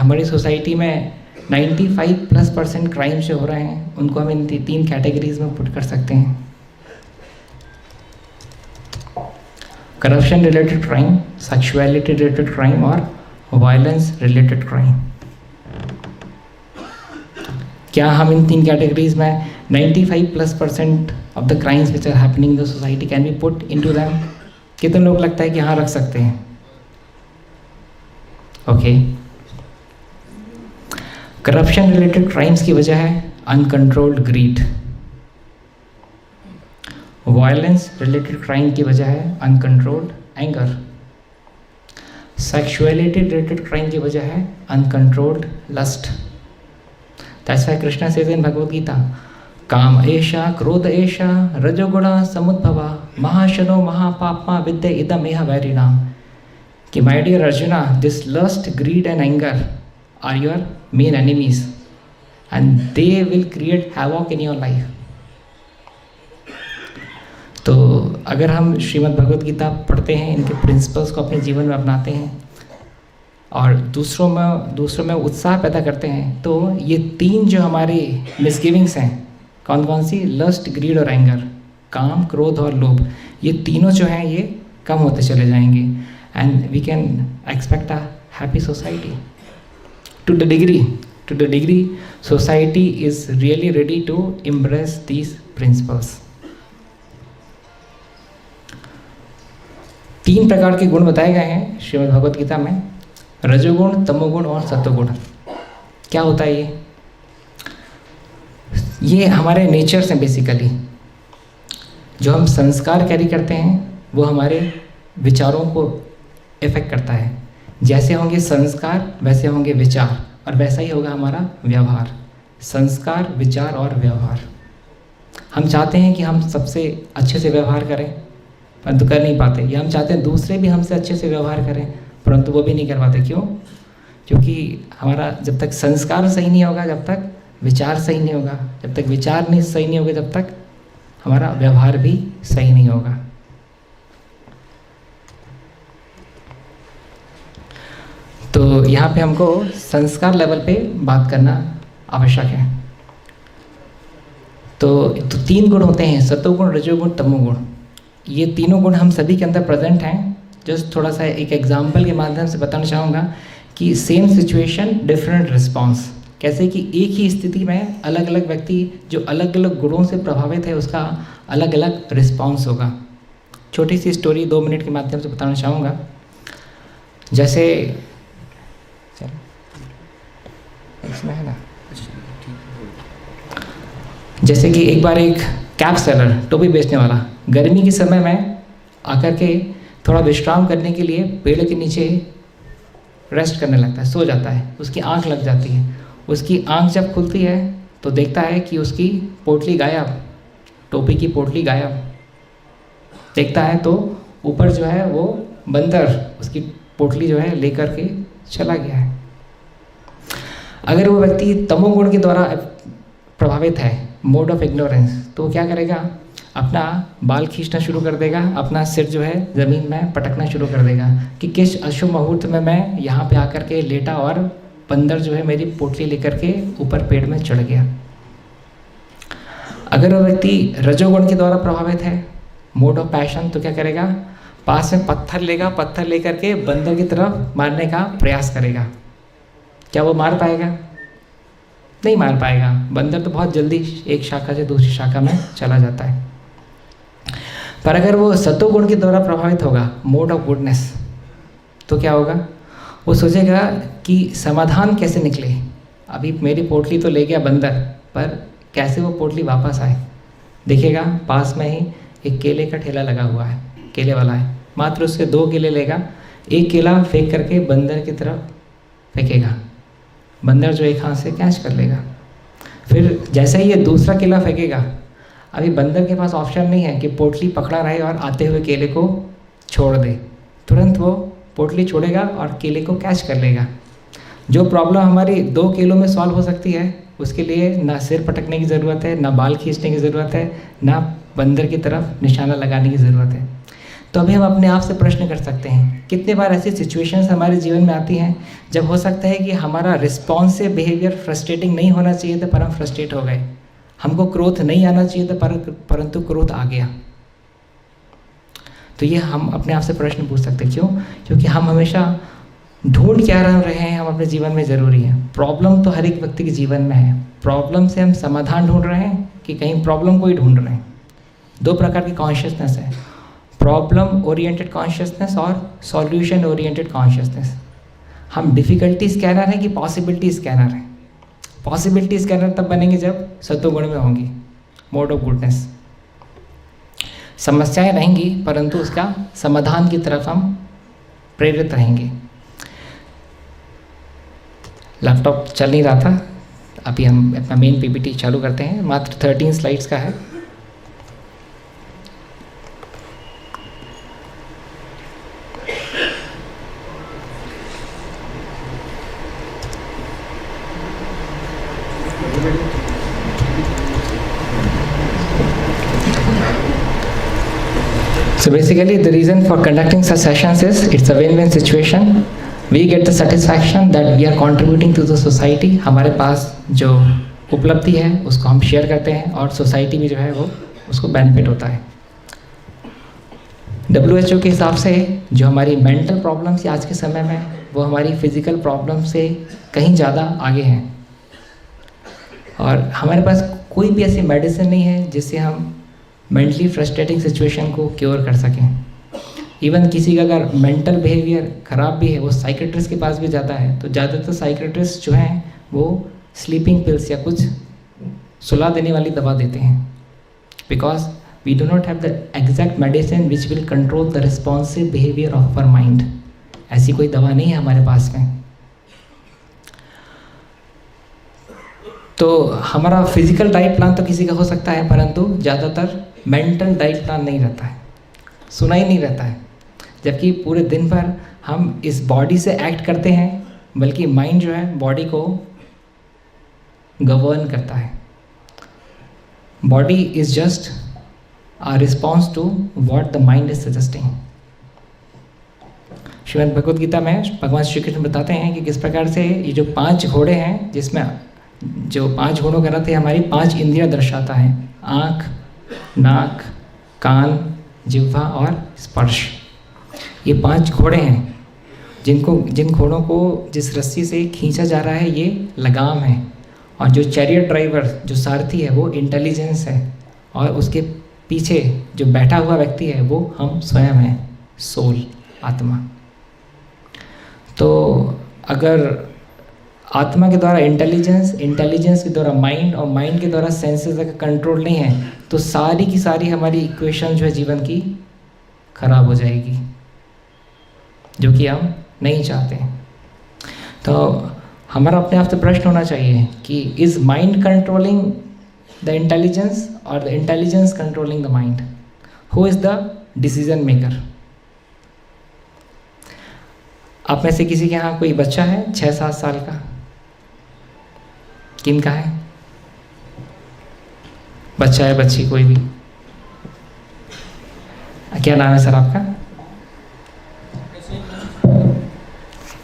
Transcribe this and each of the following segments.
हमारी सोसाइटी में 95% क्राइम जो हो रहे हैं उनको हम इन 3 कैटेगरीज में पुट कर सकते हैं। Corruption related crime, sexuality related crime और वायलेंस रिलेटेड क्राइम। क्या हम इन 3 कैटेगरीज में 95% of the crimes which are happening in the society can be put into them? कितने लोग लगता है कि हाँ रख सकते हैं? ओके। करप्शन रिलेटेड क्राइम्स की वजह है uncontrolled greed. Violence related crime की वजह है uncontrolled anger. Sexuality related crime की वजह है uncontrolled lust. That's why Krishna says in Bhagavad Gita, काम एषा क्रोध एषा रजोगुण समुद्भवा महाशनो महापापमा विद्य इदम एह वैरिणाम। कि my dear Arjuna, this lust, greed and anger are your main enemies and they will create havoc in your life. तो अगर हम श्रीमद् भगवद गीता पढ़ते हैं, इनके प्रिंसिपल्स को अपने जीवन में अपनाते हैं और दूसरों में उत्साह पैदा करते हैं, तो ये 3 जो हमारी मिसगिविंग्स हैं, कौन कौन सी? लस्ट, ग्रीड और एंगर, काम, क्रोध और लोभ, ये तीनों जो हैं ये कम होते चले जाएंगे and we can expect a happy society. To the degree society is really ready to embrace these principles। 3 प्रकार के गुण बताए गए हैं श्रीमद् भगवद गीता में, रजोगुण, तमोगुण और सत्वगुण। क्या होता है ये हमारे नेचर से बेसिकली जो हम संस्कार कैरी करते हैं वो हमारे विचारों को इफेक्ट करता है। जैसे होंगे संस्कार वैसे होंगे विचार और वैसा ही होगा हमारा व्यवहार। संस्कार, विचार और व्यवहार। हम चाहते हैं कि हम सबसे अच्छे से व्यवहार करें परंतु कर नहीं पाते, या हम चाहते हैं दूसरे भी हमसे अच्छे से व्यवहार करें परंतु वो भी नहीं कर पाते। क्यों? क्योंकि हमारा जब तक संस्कार सही नहीं होगा, जब तक विचार सही नहीं होगा, जब तक विचार नहीं सही नहीं होगा, जब तक हमारा व्यवहार भी सही नहीं होगा। तो यहाँ पे हमको संस्कार लेवल पे बात करना आवश्यक है। तो 3 गुण होते हैं, सत्वगुण, रजोगुण, तमोगुण। ये तीनों गुण हम सभी के अंदर प्रेजेंट हैं। जस्ट थोड़ा सा एक एग्जाम्पल के माध्यम से बताना चाहूँगा कि सेम सिचुएशन डिफरेंट रिस्पॉन्स। कैसे कि एक ही स्थिति में अलग अलग व्यक्ति जो अलग अलग गुणों से प्रभावित है उसका अलग अलग रिस्पॉन्स होगा। छोटी सी स्टोरी 2 मिनट के माध्यम से बताना चाहूँगा। जैसे इसमें है ना, जैसे कि एक बार एक कैप सेलर, टोपी बेचने वाला, गर्मी के समय में आकर के थोड़ा विश्राम करने के लिए पेड़ के नीचे रेस्ट करने लगता है, सो जाता है। उसकी आंख लग जाती है। उसकी आंख जब खुलती है तो देखता है कि उसकी पोटली गायब, टोपी की पोटली गायब। देखता है तो ऊपर जो है वो बंदर उसकी पोटली जो है लेकर के चला गया है। अगर वो व्यक्ति तमोगुण के द्वारा प्रभावित है, मोड ऑफ इग्नोरेंस, तो वो क्या करेगा? अपना बाल खींचना शुरू कर देगा, अपना सिर जो है ज़मीन में पटकना शुरू कर देगा कि किस अशुभ मुहूर्त में मैं यहाँ पे आकर के लेटा और बंदर जो है मेरी पोटली लेकर के ऊपर पेड़ में चढ़ गया। अगर वो व्यक्ति रजोगुण के द्वारा प्रभावित है, मोड ऑफ पैशन, तो क्या करेगा? पास में पत्थर लेगा, पत्थर लेकर के बंदर की तरफ मारने का प्रयास करेगा। क्या वो मार पाएगा? नहीं मार पाएगा। बंदर तो बहुत जल्दी एक शाखा से दूसरी शाखा में चला जाता है। पर अगर वो सत्वगुण के द्वारा प्रभावित होगा, मोड ऑफ गुडनेस, तो क्या होगा? वो सोचेगा कि समाधान कैसे निकले। अभी मेरी पोटली तो ले गया बंदर, पर कैसे वो पोटली वापस आए। देखेगा पास में ही एक केले का ठेला लगा हुआ है, केले वाला है, मात्र उससे 2 केले लेगा, एक केला फेंक करके बंदर की तरफ फेंकेगा। बंदर जो एक हाथ से कैच कर लेगा। फिर जैसे ही ये दूसरा केला फेंकेगा, अभी बंदर के पास ऑप्शन नहीं है कि पोटली पकड़ा रहे और आते हुए केले को छोड़ दे। तुरंत वो पोटली छोड़ेगा और केले को कैच कर लेगा। जो प्रॉब्लम हमारी 2 केलों में सॉल्व हो सकती है, उसके लिए ना सिर पटकने की ज़रूरत है, ना बाल खींचने की ज़रूरत है, ना बंदर की तरफ निशाना लगाने की ज़रूरत है। तो अभी हम अपने आप से प्रश्न कर सकते हैं, कितने बार ऐसी सिचुएशंस हमारे जीवन में आती हैं जब हो सकता है कि हमारा रिस्पॉन्सिव बिहेवियर फ्रस्ट्रेटिंग नहीं होना चाहिए था पर हम फ्रस्ट्रेट हो गए, हमको क्रोध नहीं आना चाहिए था परंतु क्रोध आ गया। तो ये हम अपने आप से प्रश्न पूछ सकते हैं। क्यों? क्योंकि हम हमेशा ढूंढ क्या रहे हैं हम अपने जीवन में, ज़रूरी है। प्रॉब्लम तो हर एक व्यक्ति के जीवन में है, प्रॉब्लम से हम समाधान ढूंढ रहे हैं कि कहीं प्रॉब्लम को ही ढूंढ रहे हैं। दो प्रकार की कॉन्शियसनेस है, प्रॉब्लम ओरिएंटेड कॉन्शियसनेस और सॉल्यूशन ओरिएंटेड कॉन्शियसनेस। हम डिफ़िकल्टी स्कैनर हैं कि पॉसिबिलिटी स्कैनर हैं? पॉसिबिलिटी स्कैनर तब बनेंगे जब सत्वगुण में होंगी, मोड ऑफ गुडनेस। समस्याएं रहेंगी परंतु उसका समाधान की तरफ हम प्रेरित रहेंगे। लैपटॉप चल नहीं रहा था, अभी हम अपना मेन पीपीटी चालू करते हैं। मात्र 13 स्लाइड्स का है। So basically the reason for conducting such sessions is it's a win-win situation. We get the satisfaction that we are contributing to the society. हमारे पास जो उपलब्धि है उसको हम शेयर करते हैं और सोसाइटी में जो है वो उसको बेनिफिट होता है। WHO के हिसाब से जो हमारी मेंटल प्रॉब्लम्स आज के समय में वो हमारी फिजिकल प्रॉब्लम से कहीं ज़्यादा आगे हैं और हमारे पास कोई भी ऐसी मेडिसिन नहीं है जिससे हम मेंटली फ्रस्ट्रेटिंग सिचुएशन को क्योर कर सकें। इवन किसी का अगर मेंटल बिहेवियर ख़राब भी है वो साइकेट्रिस्ट के पास भी जाता है तो ज़्यादातर साइकेट्रिस्ट जो हैं वो स्लीपिंग पिल्स या कुछ सुला देने वाली दवा देते हैं, because we do not have the exact medicine which will control the responsive behaviour of our mind. ऐसी कोई दवा नहीं है हमारे पास में। तो हमारा फिजिकल डाइट प्लान तो किसी का हो सकता है परंतु ज़्यादातर मेंटल डाइट प्लान नहीं रहता है, सुना ही नहीं रहता है। जबकि पूरे दिन भर हम इस बॉडी से एक्ट करते हैं बल्कि माइंड जो है बॉडी को गवर्न करता है। Body is just a response to what the mind is suggesting। Shrimad Bhagavad Gita में भगवान श्री कृष्ण बताते हैं कि किस प्रकार से ये जो 5 घोड़े हैं, जिसमें जो 5 घोड़ों का रथ है हमारी 5 इंद्रियां दर्शाता है, आँख, नाक, कान, जिह्वा और स्पर्श। ये 5 घोड़े हैं जिन घोड़ों को जिस रस्सी से खींचा जा रहा है ये लगाम है, और जो चैरियट ड्राइवर जो सारथी है वो इंटेलिजेंस है, और उसके पीछे जो बैठा हुआ व्यक्ति है वो हम स्वयं हैं, सोल, आत्मा। तो अगर आत्मा के द्वारा इंटेलिजेंस के द्वारा माइंड और माइंड के द्वारा सेंसेस का कंट्रोल नहीं है तो सारी की सारी हमारी इक्वेशन जो है जीवन की खराब हो जाएगी, जो कि हम नहीं चाहते। तो हमारा अपने आप से प्रश्न होना चाहिए कि is mind controlling the intelligence और the intelligence controlling the mind? Who is the decision maker? आप में से किसी के यहाँ कोई बच्चा है 6-7 साल का? किन का है? बच्चा है, बच्ची, कोई भी? क्या नाम है सर आपका?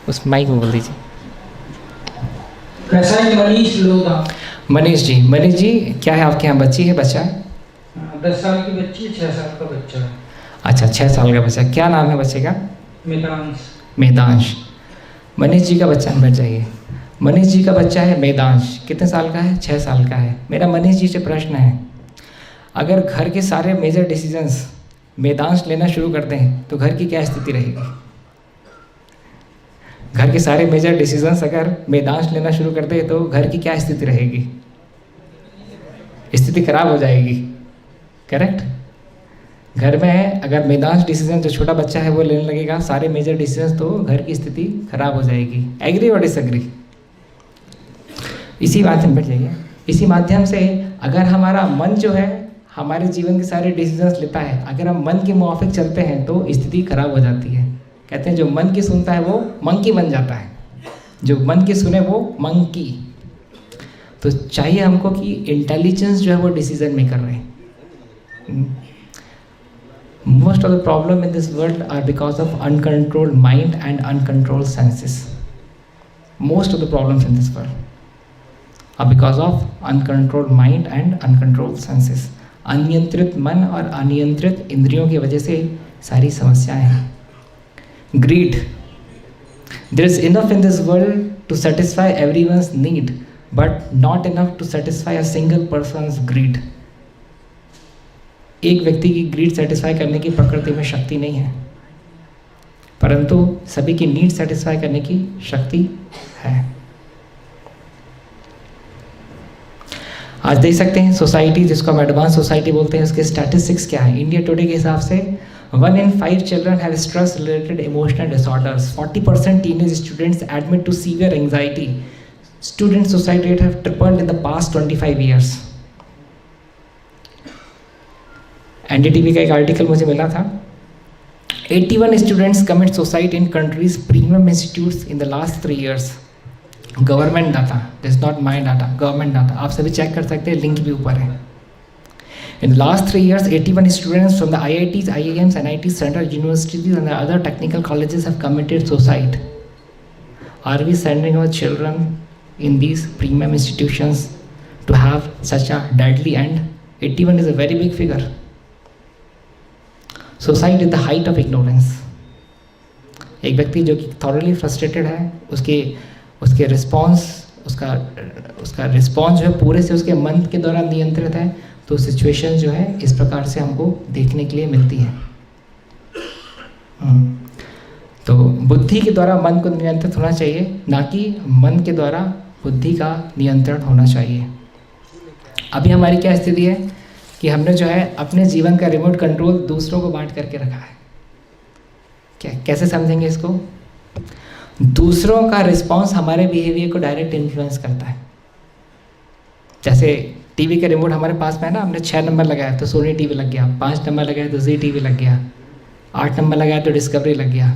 उस माइक में बोल दीजिए। मनीष लोधा। मनीष जी, क्या है आपके यहाँ, बच्ची है, बच्चा है? 10 साल की बच्ची, 6 साल का बच्चा है। अच्छा, 6 साल का बच्चा। क्या नाम है बच्चे का? मेदांश। मनीष जी का बच्चा, बैठ जाइए। मनीष जी का बच्चा है मेदांश, कितने साल का है? 6 साल का है। मेरा मनीष जी से प्रश्न है, अगर घर के सारे मेजर डिसीजंस मेदांश लेना शुरू करते हैं तो घर की क्या स्थिति रहेगी? घर के सारे मेजर डिसीजंस अगर मेदांश लेना शुरू करते हैं तो घर की क्या स्थिति रहेगी? स्थिति खराब हो जाएगी, करेक्ट? घर में अगर मेदांश डिसीजन, जो छोटा बच्चा है वो लेने लगेगा सारे मेजर डिसीजंस, तो घर की स्थिति खराब हो जाएगी। एग्री और डिसएग्री? इसी माध्यम बैठ जाइए। इसी माध्यम से अगर हमारा मन जो है हमारे जीवन के सारे डिसीजंस लेता है, अगर हम मन के मुआफिक चलते हैं तो स्थिति खराब हो जाती है। कहते हैं जो मन की सुनता है वो मंकी बन जाता है, जो मन की सुने वो मंकी। तो चाहिए हमको कि इंटेलिजेंस जो है वो डिसीजन मेकर रहे। Most of the problem in this world are because of uncontrolled mind and uncontrolled senses. Most of the problems in this world are because of uncontrolled mind and uncontrolled senses. अनियंत्रित मन और अनियंत्रित इंद्रियों की वजह से सारी समस्याएं हैं. Greed. There is enough in this world to satisfy everyone's need, but not enough to satisfy a single person's greed. एक व्यक्ति की ग्रीड सेटिस्फाई करने की प्रकृति में शक्ति नहीं है, परंतु सभी की नीड सेटिस्फाई करने की शक्ति है. आज देख सकते हैं सोसाइटी, जिसको हम एडवांस सोसाइटी बोलते हैं, उसके स्टैटिस्टिक्स क्या है. इंडिया टुडे के हिसाब से 1 in 5 children have stress related emotional disorders. 40% teenage students admit to severe anxiety. Student suicide rate have tripled in the past 25 years. NDTV का एक आर्टिकल मुझे मिला था. 81 students commit suicide in countries' premium institutes in the last 3 years. Government data, this is not my data, government data. आप सभी check कर सकते हैं, लिंक भी ऊपर है. In the last 3 years, 81 students from the IITs, IIMs, NITs, Central Universities and other technical colleges have committed suicide. Are we sending our children in these premium institutions to have such a deadly end? 81 is a very big figure. Suicide is the height of ignorance. एक व्यक्ति जो कि thoroughly frustrated है, उसके response, उसका response जो है पूरे से उसके मन के द्वारा नियंत्रित है, तो सिचुएशन जो है इस प्रकार से हमको देखने के लिए मिलती है. तो बुद्धि के द्वारा मन को नियंत्रित होना चाहिए, ना कि मन के द्वारा बुद्धि का नियंत्रण होना चाहिए. अभी हमारी क्या स्थिति है कि हमने जो है अपने जीवन का रिमोट कंट्रोल दूसरों को बांट करके रखा है. कैसे समझेंगे इसको? दूसरों का रिस्पॉन्स हमारे बिहेवियर को डायरेक्ट इन्फ्लुएंस करता है. जैसे टीवी का रिमोट हमारे पास में है ना, हमने 6 नंबर लगाया तो सोनी टीवी लग गया, 5 नंबर लगाया तो जी टीवी लग गया, 8 नंबर लगाया तो डिस्कवरी लग गया.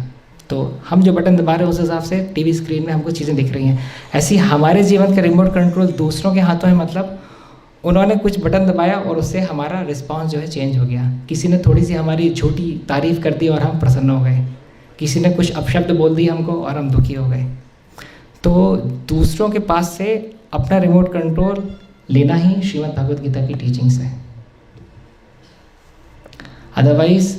तो हम जो बटन दबा रहे हैं उस हिसाब से टीवी स्क्रीन में हमको चीज़ें दिख रही हैं. ऐसी हमारे जीवन का रिमोट कंट्रोल दूसरों के हाथों है, मतलब उन्होंने कुछ बटन दबाया और उससे हमारा रिस्पॉन्स जो है चेंज हो गया. किसी ने थोड़ी सी हमारी झूठी तारीफ़ कर दी और हम प्रसन्न हो गए, किसी ने कुछ अपशब्द बोल दिए हमको और हम दुखी हो गए. तो दूसरों के पास से अपना रिमोट कंट्रोल लेना ही श्रीमद् भगवद गीता की टीचिंग्स है. Otherwise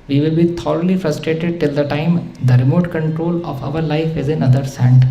we will be thoroughly frustrated till the time the remote control of our life is in others hand.